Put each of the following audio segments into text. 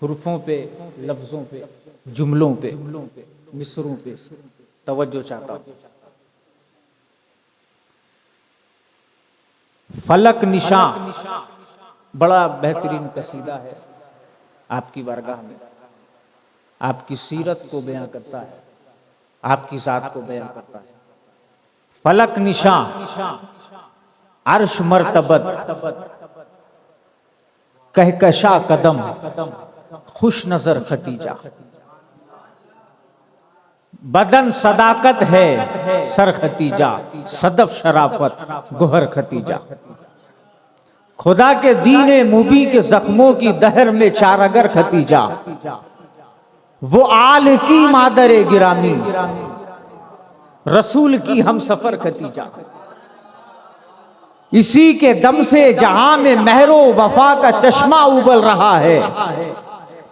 हुर्फों पे, लफ्जों पे, जुमलों पे, मिसरों पे तवज्जो चाहता हूं। फलक निशान बड़ा बेहतरीन कसीदा है, आपकी बारगाह में आपकी सीरत को बयां करता है, आपकी जात को बयां करता है। फलक निशान अर्श मर्तबत कहकशा कदम खुश नजर खतीजा, बदन सदाकत है सर खतीजा, सदफ शराफत गोहर खतीजा। खुदा के दीने मुबी के जख्मों की दहर में चारगर खतीजा, वो आल की मादरे गिरामी रसूल की हम सफर खतीजा। इसी के दम से जहां में महरो वफा का चश्मा उबल रहा है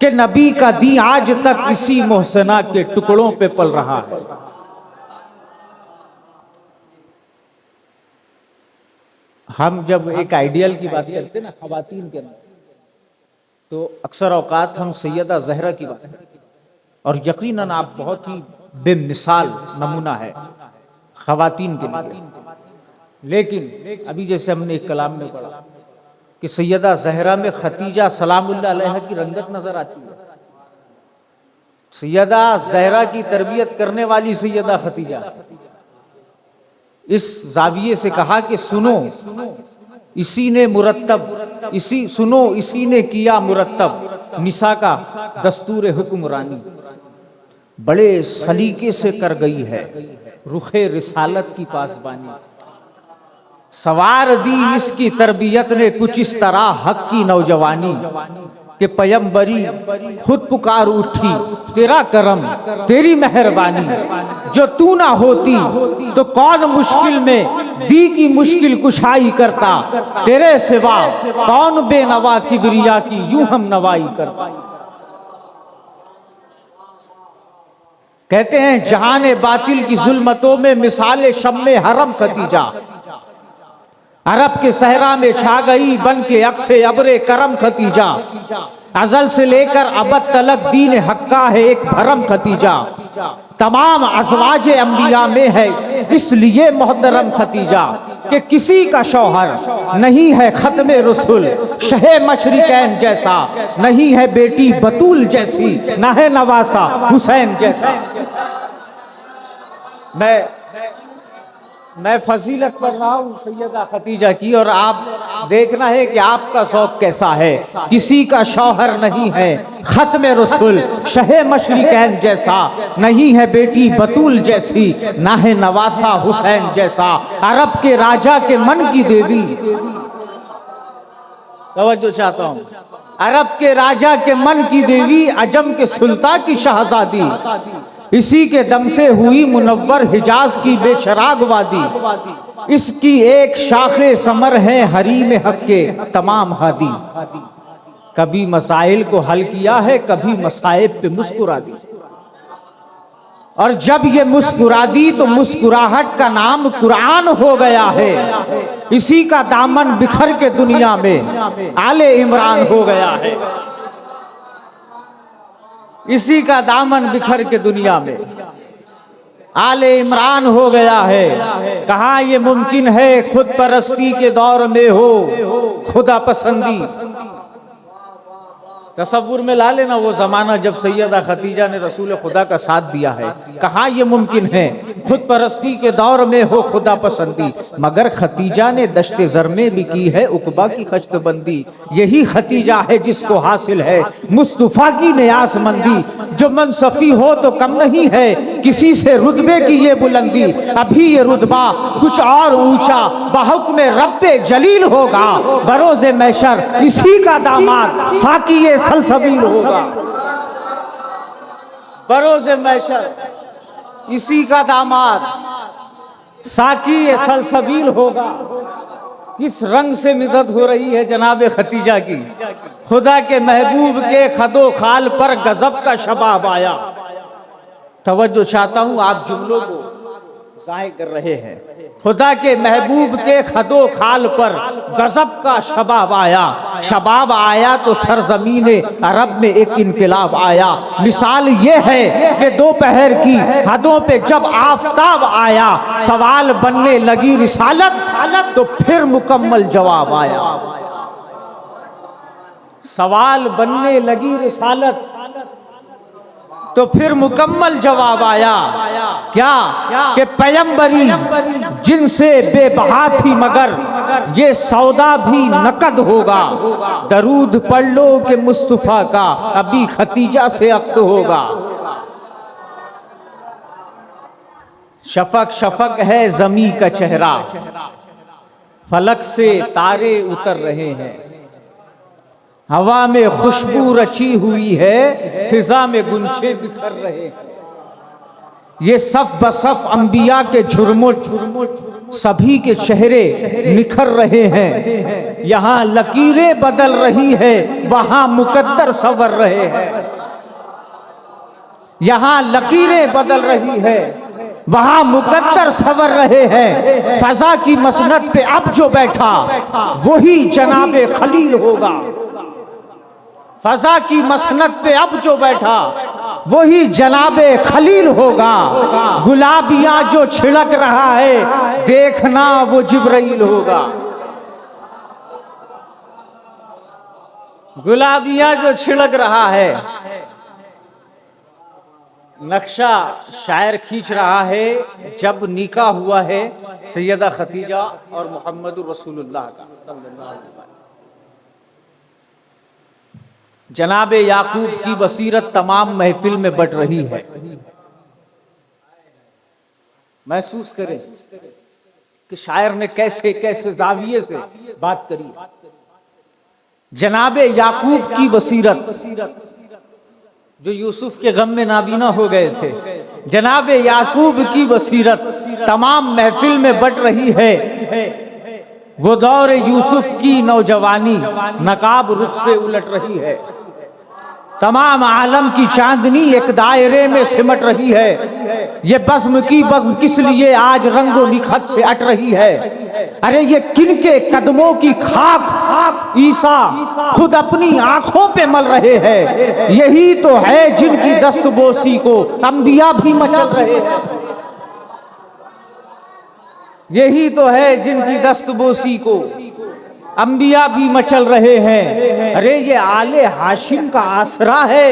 कि नबी का दी आज तक इसी मोहसना के टुकड़ों पे पल रहा है। हम जब एक आइडियल की बात करते हैं ना खवातीन के नाम, तो अक्सर औकात हम सैयदा जहरा की बात करते हैं, और यकीनन आप बहुत ही बेमिसाल नमूना है खवातीन के लिए। लेकिन अभी जैसे हमने एक कलाम में पढ़ा कि सैयदा जहरा में खतीजा सलामुल्लाह अलैहा की रंगत नजर आती है। सैयदा जहरा की तरबियत करने वाली सैयदा खतीजा। इस जाविये से कहा कि सुनो इसी ने मुरत्तब, इसी ने किया मुरत्तब निसा का दस्तूर हुक्मरानी, बड़े सलीके से कर गई है रुखे रिसालत की पासबानी। सवार दी इसकी तरबियत ने कुछ इस तरह हक की नौजवानी कि पयंबरी खुद पुकार उठी तेरा करम तेरी मेहरबानी, जो तू ना होती तो कौन मुश्किल में दी की मुश्किल कुशाई करता, तेरे सिवा कौन बेनवा किबरिया की यूं हम नवाई करता। कहते हैं जहाने बातिल की जुल्मतों में मिसाले शम्मे हरम खतीजा, अरब के सहरा में छा गई बन के अक्से अबरे करम खतीजा। अजल से लेकर अबद तलक दीन हक्का है एक भरम खतीजा, तमाम अज़वाज अंबिया में है इसलिए मोहतरम खतीजा कि किसी का शौहर नहीं है खत्मे रसूल शहे मशरिकैन जैसा, नहीं है बेटी बतूल जैसी, ना है नवासा हुसैन जैसा। मैं फजीलत पढ़ रहा हूँ सैयदा खतीजा की, और आप देखना है कि आपका शौक कैसा है। किसी का शौहर नहीं है खत्मे रसूल शहे मशरिकैन जैसा, नहीं है बेटी बतूल जैसी, ना है नवासा हुसैन जैसा। अरब के राजा के मन की देवी, तवज्जो चाहता हूँ, अरब के राजा के मन की देवी, अजम के सुल्तान की शहजादी, इसी के दम से हुई मुनव्वर हिजाज की बेशराग वादी। इसकी एक शाखे समर है हरीम हक के तमाम हादी, कभी मसाइल को हल किया है कभी मसाइब पे मुस्कुरा दी, और जब ये मुस्कुरा दी तो मुस्कुराहट का नाम कुरान हो गया है। इसी का दामन बिखर के दुनिया में आले इमरान हो गया है, इसी का दामन बिखर के दुनिया में आले इमरान हो गया है। कहाँ ये मुमकिन है खुद परस्ती के दौर में हो खुदा पसंदी। तसव्वुर में ला लेना वो जमाना जब सैयदा खतीजा ने रसूल खुदा का साथ दिया है। कहाँ ये मुमकिन है खुद परस्ती के दौर में हो खुदा पसंदी, मगर खतीजा ने दश्ते ज़र में भी की है उकबा की खश्तबंदी। यही खतीजा है जिसको हासिल है मुस्तफ़ा की नियाज़मंदी, जो मनसफी हो तो कम नहीं है किसी से रुतबे की ये बुलंदी। अभी ये रुतबा कुछ और ऊंचा बहुक्म रब्बे जलील होगा, बरोज़े महशर इसी का दामाद साकी ये सलसबील होगा। बरोज़े महशर इसी का दामाद साकी ये सलसबील होगा। किस रंग से मिदद हो रही है जनाब खतीजा की, खुदा के महबूब के खदो खाल पर गजब का शबाब आया। तवज्जो चाहता हूं, आप जुमलों को ज़ाहिर कर रहे हैं। खुदा के महबूब के खदो खाल पर गजब का शबाब आया तो सरजमीने अरब में एक इनकलाब आया। मिसाल ये है कि दोपहर की हदों पे जब आफताब आया, सवाल बनने लगी रिसालत तो फिर मुकम्मल जवाब आया। सवाल बनने लगी रिसालत तो फिर मुकम्मल जवाब आया। क्या कि पैगंबरी जिनसे बेबहा थी मगर ये सौदा भी नकद होगा। दरूद पढ़ लो कि मुस्तफा का अभी खतीजा से अक्द होगा। शफक शफक है जमी का चेहरा, फलक से तारे उतर रहे हैं। हवा में खुशबू रची हुई है, फिजा में गुंछे बिखर रहे हैं। ये सफ बसफ अंबिया के झुरमुट सभी के चेहरे निखर रहे हैं। यहाँ लकीरें बदल रही है, वहां मुकद्दर संवर रहे हैं। यहाँ लकीरें बदल रही है, वहां मुकद्दर संवर रहे हैं। फजा की मसनद पे अब जो बैठा वही जनाबे खलील होगा। फजा की मसनद पे अब जो बैठा वही जनाबे खलील होगा। गुलाबियां जो छिड़क रहा है देखना वो जिब्राइल होगा। गुलाबियां जो छिड़क रहा है, नक्शा शायर खींच रहा है जब निकाह हुआ है सैयदा खतीजा और मोहम्मद रसूलुल्लाह का सल्लल्लाहु अलैहि वसल्लम। जनाबे याकूब की बसीरत तमाम महफिल में बट रही है। महसूस करें कि शायर ने कैसे कैसे जाविये से बात करी। जनाबे याकूब की बसीरत जो यूसुफ के गम में नाबीना हो गए थे, जनाबे याकूब की बसीरत तमाम महफिल में बट रही है। वो दौर यूसुफ की नौजवानी नकाब रुख से उलट रही है। तमाम आलम की चांदनी एक दायरे में सिमट रही है। ये बज़्म की बज़्म किस लिए आज रंगो निखत से अट रही है। अरे ये किनके कदमों की खाक ईसा खुद अपनी आंखों पे मल रहे हैं। यही तो है जिनकी दस्तबोसी को अंबिया भी मचल रहे हैं। यही तो है जिनकी दस्तबोसी को अंबिया भी मचल रहे हैं। अरे ये आले हाशिम का आसरा है,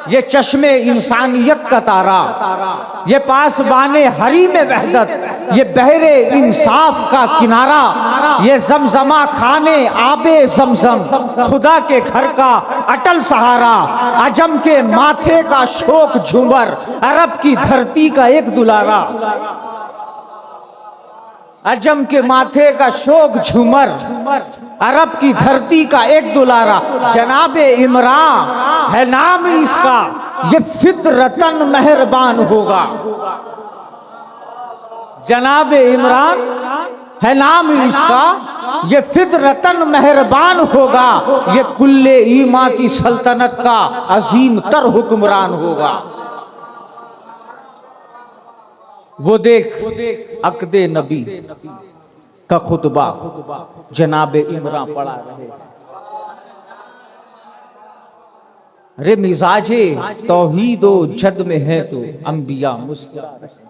ये चश्मे इंसानियत का तारा, ये पासबाने हरी में वहदत, ये बहरे इंसाफ का किनारा, ये जमजमा खाने आबे जमजम खुदा के घर का अटल सहारा। अजम के माथे का शोक झूमर, अरब की धरती का एक दुलारा। अजम के माथे का शोक झूमर, अरब की धरती का एक दुलारा। जनाबे इमरान है नाम इसका, ये फितरतन मेहरबान होगा। जनाबे इमरान है नाम इसका, ये फितरतन मेहरबान होगा। ये कुल्ले ईमा की सल्तनत का अजीम तर हुक्मरान होगा। वो देख अक़दे नबी का खुतबा जनाबे इमरान पढ़ा रहे। अरे मिजाजे तौहीदो जद में है तो अंबिया मुस्कुरा रहे।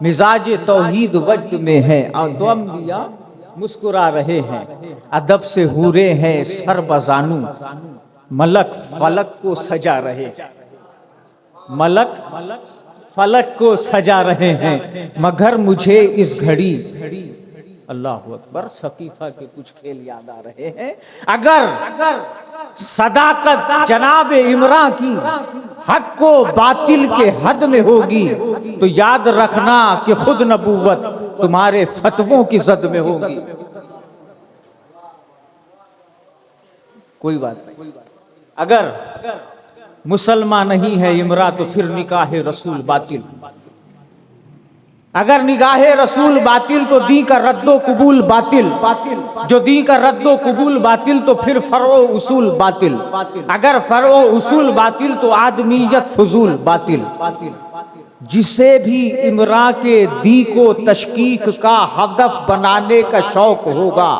मिजाजे तौहीद वजद में है तो अंबिया मुस्कुरा रहे हैं। अदब से हूरे हैं सर बजानू, मलक फलक को सजा रहे। मलक फलक को सजा रहे हैं। मगर मुझे इस घड़ी अल्लाह अकबर सकीफा के कुछ खेल याद आ रहे हैं। अगर सदाकत जनाबे इमरान की हक को बातिल के हद में होगी तो याद रखना कि खुद नबूवत तुम्हारे फतवों की जद में होगी। कोई बात नहीं। अगर मुसलमान नहीं है इमरा तो फिर निकाह रसूल बातिल। अगर निगाह रसूल बातिल तो दी का रद्दो कबूल बातिल। जो दी का रद्दो कबूल बातिल तो फिर फरो उसूल बातिल। अगर फरो उसूल बातिल तो आदमीयत फजूल बातिल। जिसे भी इमरा के दी को तशकीक का हदफ बनाने का शौक होगा,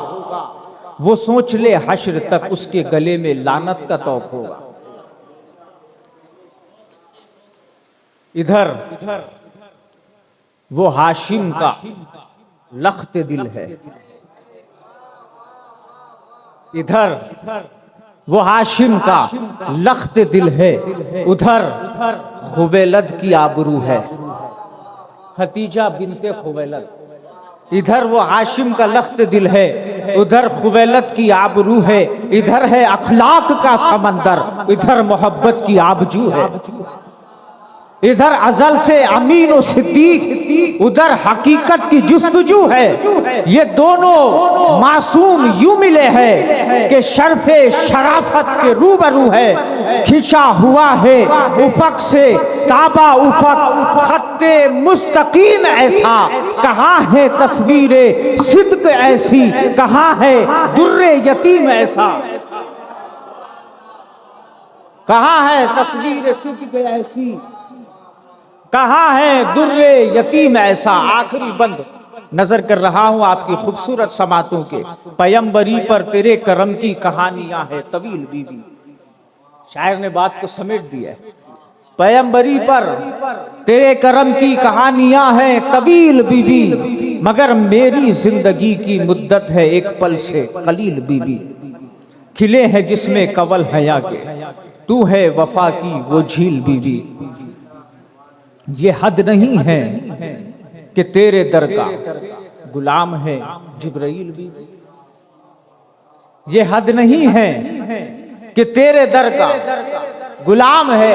वो सोच ले हश्र तक उसके गले में लानत का तौक होगा। इधर वो हाशिम का लख्त दिल है, इधर वो हाशिम का लख्त दिल है, उधर खुवैलद की आबरू है, खतीजा बिनते खुवैलद। इधर वो हाशिम का लख्त दिल है, उधर खुवैलद की आबरू है, इधर है अखलाक का समंदर, इधर मोहब्बत की आबजू है। इधर अजल से अमीन और सिद्दीक, उधर हकीकत की जुस्तजू है। ये दोनों मासूम यूं मिले हैं कि शर्फे शराफत के रूबरू है। खिंचा हुआ है उफक से ताबा उफक, खत्ते मुस्तकीम ऐसा, कहाँ है तस्वीरे सिद्क ऐसी, कहाँ है दुर्रे यतीम ऐसा, कहाँ है तस्वीर सिद्क ऐसी, कहाँ है दुर्रे यतीम ऐसा। आखिरी बंद नजर कर रहा हूं आपकी खूबसूरत समातों के। पैगंबरी पर तेरे करम की कहानियां है तवील बीबी। शायर ने बात को समेट दिया है। पैगंबरी पर तेरे करम की कहानियां हैं तवील बीबी, मगर मेरी जिंदगी की मुद्दत है एक पल से कलील बीबी। खिले हैं जिसमें कवल हया के, तू है वफा की वो झील बीबी। ये हद नहीं है कि तेरे दर का गुलाम है जिब्राइल बीबी। ये हद नहीं है कि तेरे दर का गुलाम है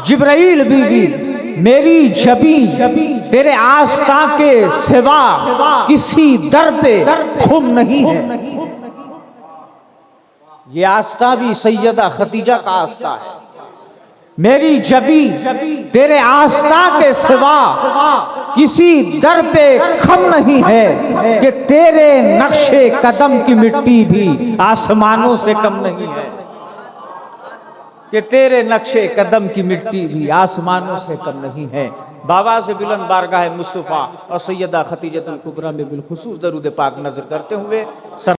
जिब्राइल बीबी। मेरी जबी तेरे आस्था के सिवा किसी दर पे खुम नहीं है। ये आस्था भी सैयदा खतीजा का आस्था है। मेरी जबी तेरे आस्था के सिवा किसी दर पे खम नहीं है कि तेरे नक्शे कदम की मिट्टी भी आसमानों से कम नहीं है, कि तेरे नक्शे कदम की मिट्टी भी आसमानों से कम नहीं है। बाबा से बुलंद बारगाह मुस्तफा और सैयदा खतीजतुल कुबरा में बिलखुसूस दरूद पाक नजर करते हुए